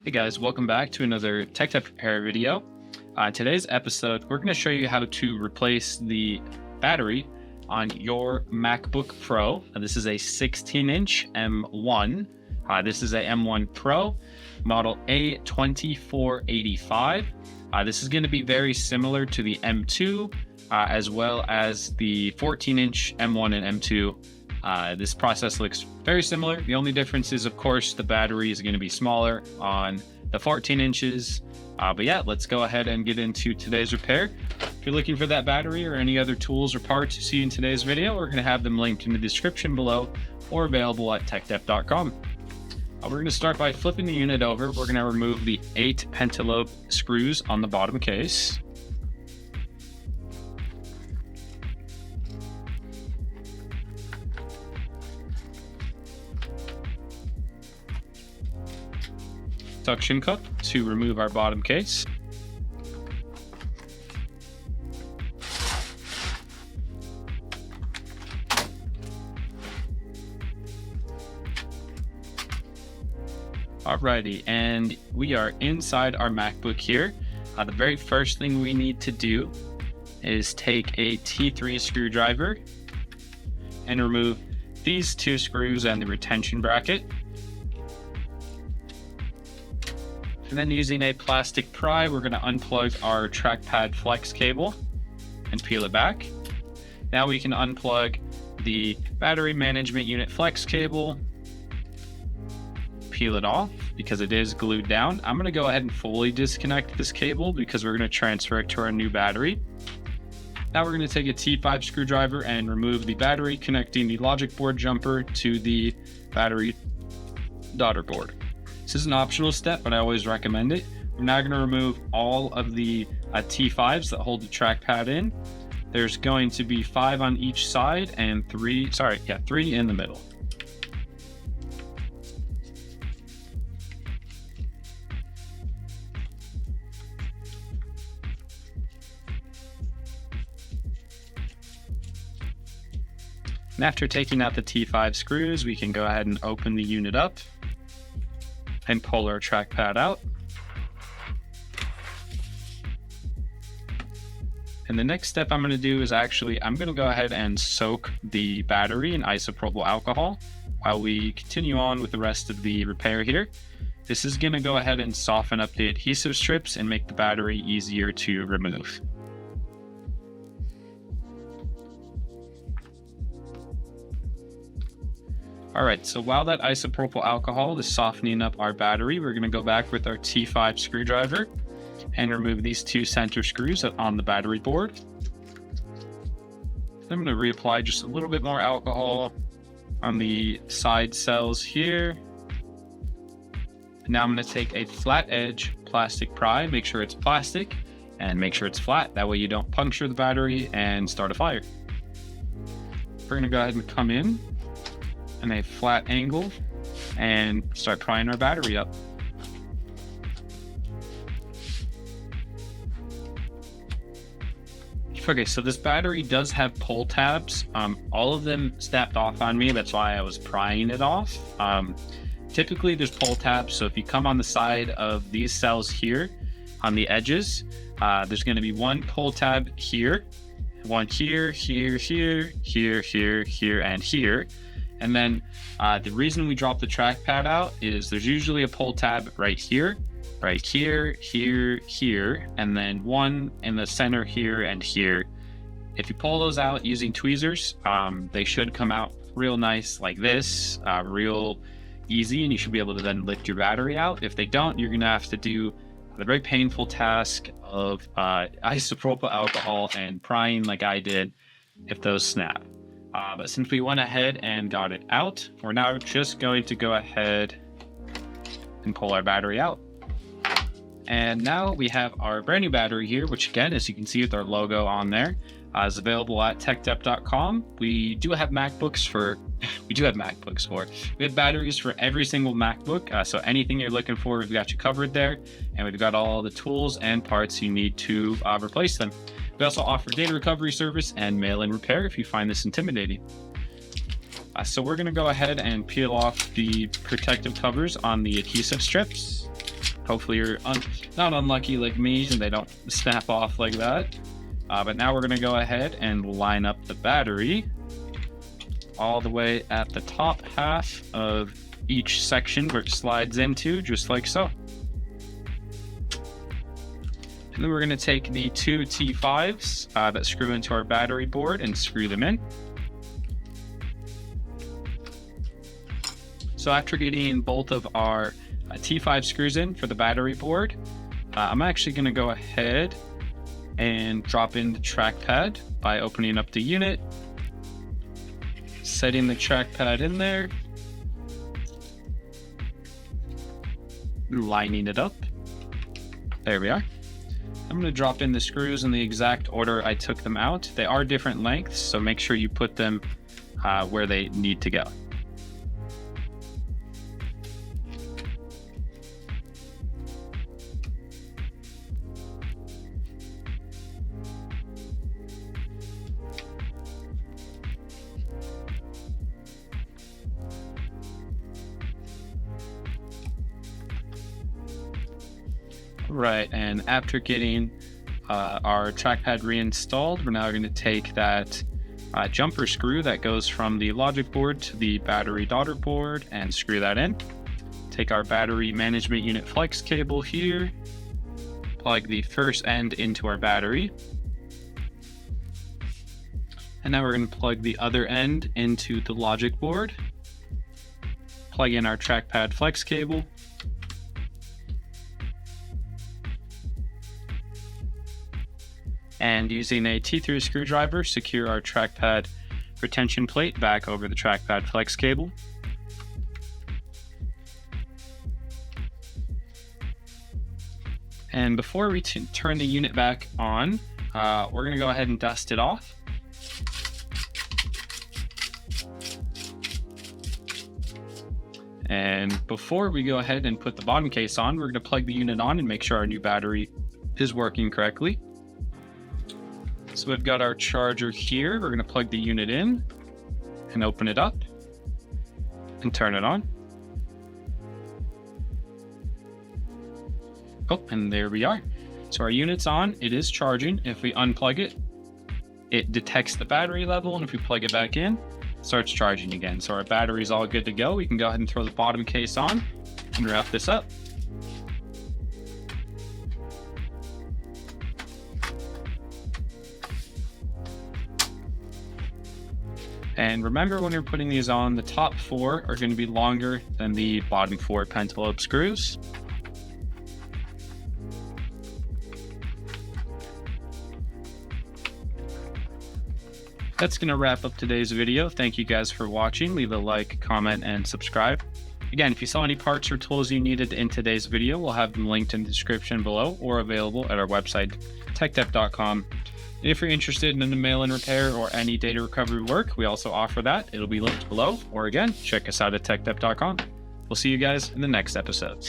Hey guys, welcome back to another TEKDEP repair video. Today's episode, we're going to show you how to replace the battery on your MacBook Pro. This is a 16-inch M1. This is a M1 Pro, model A2485. This is going to be very similar to the M2, as well as the 14-inch M1 and M2. This process looks very similar. The only difference is, of course, the battery is going to be smaller on the 14 inches. But yeah, let's go ahead and get into today's repair. If you're looking for that battery or any other tools or parts you see in today's video, we're going to have them linked in the description below or available at TEKDEP.com. We're going to start by flipping the unit over. We're going to remove the 8 pentalobe screws on the bottom case. Suction cup to remove our bottom case. Alrighty, and we are inside our MacBook here. The very first thing we need to do is take a T3 screwdriver and remove these 2 screws and the retention bracket. And then using a plastic pry, we're going to unplug our trackpad flex cable and peel it back. Now we can unplug the battery management unit flex cable, peel it off because it is glued down. I'm going to go ahead and fully disconnect this cable because we're going to transfer it to our new battery. Now we're going to take a T5 screwdriver and remove the battery connecting the logic board jumper to the battery daughter board. This is an optional step, but I always recommend it. We're now going to remove all of the T5s that hold the trackpad in. There's going to be 5 on each side and 3 in the middle. And after taking out the T5 screws, we can go ahead and open the unit up and pull our trackpad out. And the next step I'm going to do is I'm going to go ahead and soak the battery in isopropyl alcohol while we continue on with the rest of the repair here. This is going to go ahead and soften up the adhesive strips and make the battery easier to remove. Alright, so while that isopropyl alcohol is softening up our battery, we're going to go back with our T5 screwdriver and remove these 2 center screws on the battery board. I'm going to reapply just a little bit more alcohol on the side cells here. And now I'm going to take a flat edge plastic pry, make sure it's plastic, and make sure it's flat. That way you don't puncture the battery and start a fire. We're going to go ahead and come in a flat angle and start prying our battery up. Okay, so this battery does have pull tabs. All of them snapped off on me. That's why I was prying it off. Typically there's pull tabs. So if you come on the side of these cells here on the edges, there's going to be one pull tab here, one here, here, here, here, here, here, and here. And then the reason we drop the trackpad out is there's usually a pull tab right here, here, and then one in the center here and here. If you pull those out using tweezers, they should come out real nice like this, real easy, and you should be able to then lift your battery out. If they don't, you're going to have to do the very painful task of isopropyl alcohol and prying like I did if those snap. But since we went ahead and got it out, we're now just going to go ahead and pull our battery out. And now we have our brand new battery here, which again, as you can see with our logo on there, is available at TEKDEP.com. We have MacBooks for we have batteries for every single MacBook. So anything you're looking for, we've got you covered there. And we've got all the tools and parts you need to replace them. We also offer data recovery service and mail-in repair if you find this intimidating. So we're going to go ahead and peel off the protective covers on the adhesive strips. Hopefully you're not unlucky like me and they don't snap off like that. But now we're going to go ahead and line up the battery all the way at the top half of each section where it slides into, just like so. And then we're going to take the two T5s that screw into our battery board and screw them in. So after getting both of our T5 screws in for the battery board, I'm actually going to go ahead and drop in the trackpad by opening up the unit, setting the trackpad in there, lining it up. There we are. I'm going to drop in the screws in the exact order I took them out. They are different lengths, so make sure you put them where they need to go. Right, and after getting our trackpad reinstalled, we're now going to take that jumper screw that goes from the logic board to the battery daughter board and screw that in. Take our battery management unit flex cable here, plug the first end into our battery, and now we're going to plug the other end into the logic board, plug in our trackpad flex cable, and using a T3 screwdriver, secure our trackpad retention plate back over the trackpad flex cable. And before we turn the unit back on, we're going to go ahead and dust it off. And before we go ahead and put the bottom case on, we're going to plug the unit on and make sure our new battery is working correctly. So we've got our charger here. We're going to plug the unit in and open it up and turn it on. Oh, and there we are. So our unit's on. It is charging. If we unplug it, it detects the battery level, and if we plug it back in, it starts charging again. So our battery's all good to go. We can go ahead and throw the bottom case on and wrap this up. And remember, when you're putting these on, the top 4 are going to be longer than the bottom 4 pentalobe screws. That's going to wrap up today's video. Thank you guys for watching. Leave a like, comment, and subscribe. Again, if you saw any parts or tools you needed in today's video, we'll have them linked in the description below or available at our website, TEKDEP.com. If you're interested in a mail-in repair or any data recovery work, we also offer that. It'll be linked below. Or again, check us out at TEKDEP.com. We'll see you guys in the next episode.